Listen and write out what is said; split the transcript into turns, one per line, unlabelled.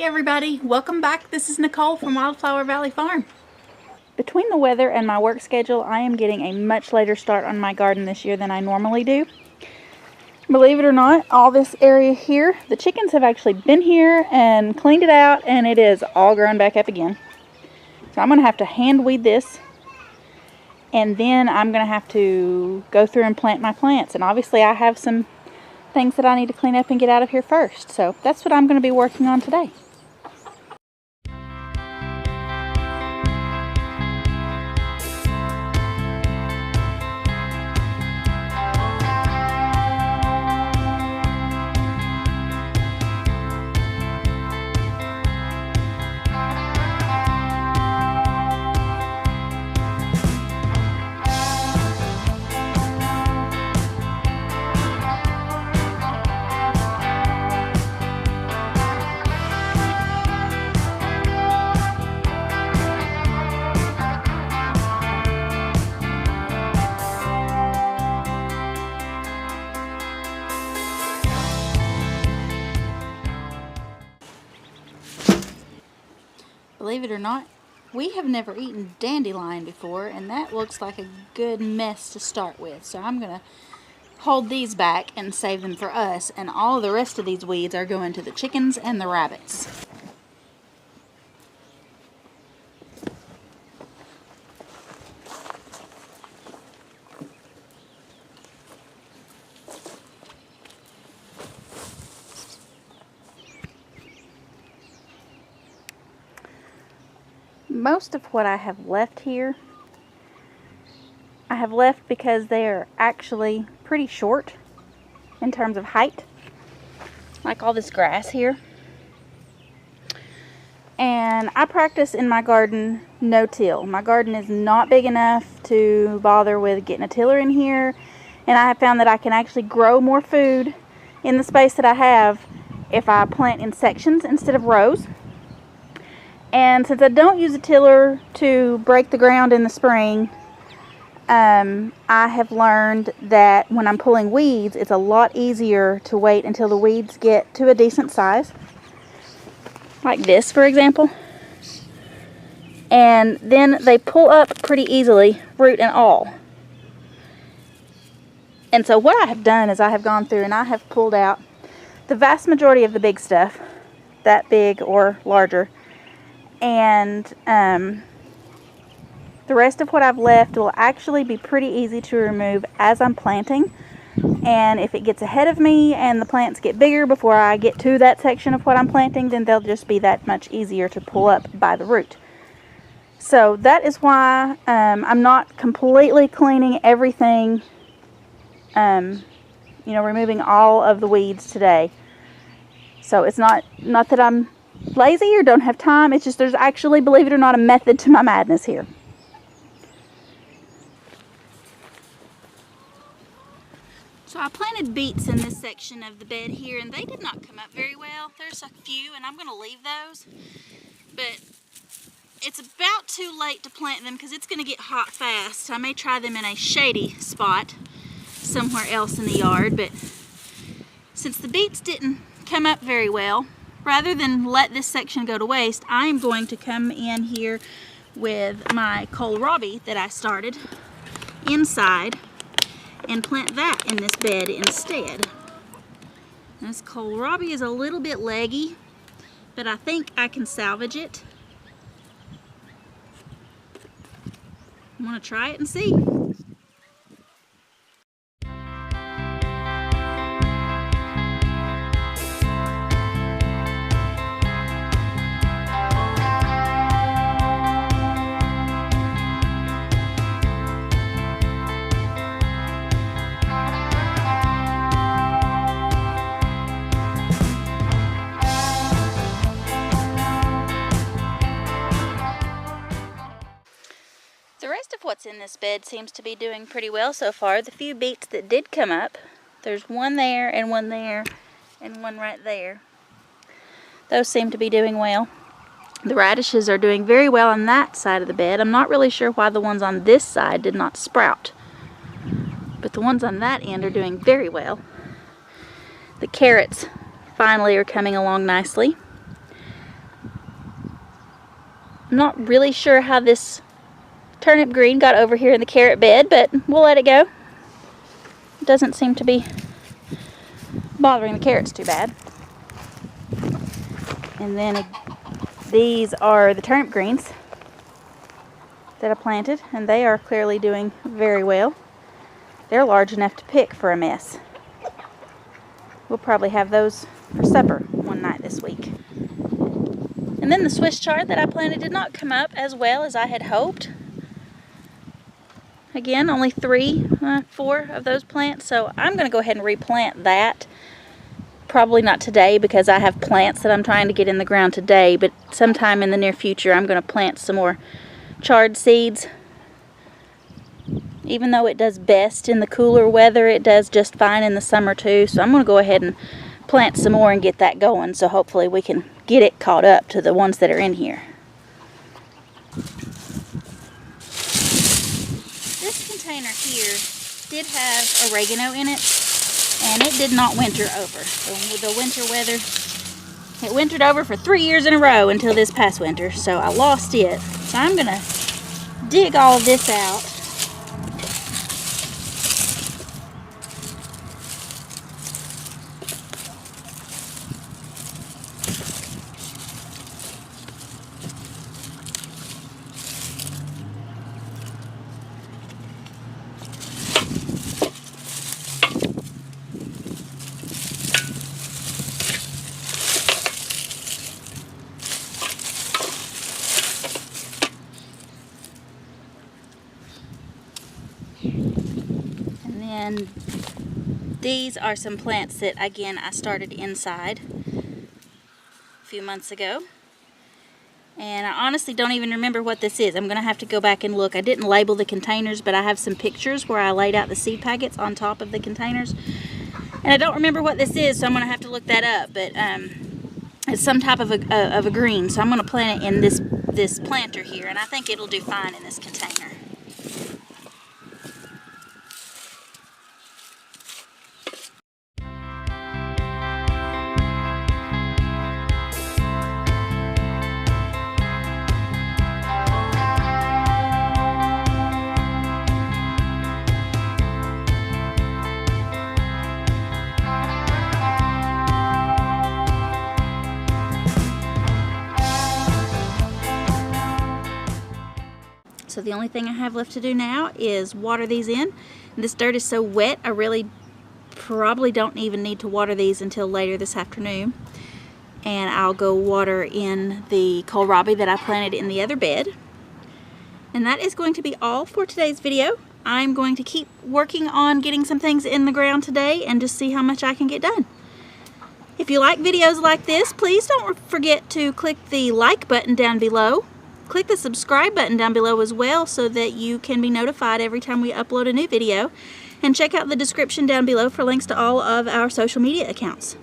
everybody, welcome back. This is Nicole from Wildflower Valley Farm. Between the weather and my work schedule, I am getting a much later start on my garden this year than I normally do. Believe it or not, all this area here, the chickens have actually been here and cleaned it out, and it is all grown back up again. So I'm going to have to hand weed this, and then I'm going to have to go through and plant my plants. And obviously I have some things that I need to clean up and get out of here first. So that's what I'm going to be working on today. Believe it or not, we have never eaten dandelion before, and that looks like a good mess to start with. So I'm going to hold these back and save them for us, and all of the rest of these weeds are going to the chickens and the rabbits. Most of what I have left here, I have left because they are actually pretty short in terms of height, like all this grass here. And I practice in my garden no-till. My garden is not big enough to bother with getting a tiller in here, and I have found that I can actually grow more food in the space that I have if I plant in sections instead of rows. And since I don't use a tiller to break the ground in the spring, I have learned that when I'm pulling weeds, it's a lot easier to wait until the weeds get to a decent size. Like this, for example. And then they pull up pretty easily, root and all. And so what I have done is I have gone through and I have pulled out the vast majority of the big stuff, that big or larger. And the rest of what I've left will actually be pretty easy to remove as I'm planting. And if it gets ahead of me and the plants get bigger before I get to that section of what I'm planting, then they'll just be that much easier to pull up by the root. So that is why I'm not completely cleaning everything, removing all of the weeds today. So it's not that I'm lazy or don't have time, it's just there's actually, believe it or not, a method to my madness here. So I planted beets in this section of the bed here, and they did not come up very well. There's a few, and I'm going to leave those, but it's about too late to plant them because it's going to get hot fast. I may try them in a shady spot somewhere else in the yard, but since the beets didn't come up very well, rather than let this section go to waste, I'm going to come in here with my kohlrabi that I started inside and plant that in this bed instead. This kohlrabi is a little bit leggy, but I think I can salvage it. I'm going to try it and see. The rest of what's in this bed seems to be doing pretty well so far. The few beets that did come up, there's one there and one there and one right there. Those seem to be doing well. The radishes are doing very well on that side of the bed. I'm not really sure why the ones on this side did not sprout, but the ones on that end are doing very well. The carrots finally are coming along nicely. I'm not really sure how this turnip green got over here in the carrot bed, but we'll let it go. It doesn't seem to be bothering the carrots too bad. And then these are the turnip greens that I planted, and they are clearly doing very well. They're large enough to pick for a mess. We'll probably have those for supper one night this week. And then the Swiss chard that I planted did not come up as well as I had hoped. Again, only 4 of those plants, so I'm going to go ahead and replant that. Probably not today because I have plants that I'm trying to get in the ground today, but sometime in the near future I'm going to plant some more chard seeds. Even though it does best in the cooler weather, it does just fine in the summer too, so I'm going to go ahead and plant some more and get that going, so hopefully we can get it caught up to the ones that are in here. This container here did have oregano in it, and it did not winter over. So with the winter weather, it wintered over for 3 years in a row until this past winter, so I lost it. So I'm going to dig all of this out. And these are some plants that, again, I started inside a few months ago. And I honestly don't even remember what this is. I'm going to have to go back and look. I didn't label the containers, but I have some pictures where I laid out the seed packets on top of the containers. And I don't remember what this is, so I'm going to have to look that up. But it's some type of a green, so I'm going to plant it in this planter here, and I think it'll do fine in this container. So the only thing I have left to do now is water these in. And this dirt is so wet, I really probably don't even need to water these until later this afternoon. And I'll go water in the kohlrabi that I planted in the other bed. And that is going to be all for today's video. I'm going to keep working on getting some things in the ground today and just see how much I can get done. If you like videos like this, please don't forget to click the like button down below. Click the subscribe button down below as well so that you can be notified every time we upload a new video. And check out the description down below for links to all of our social media accounts.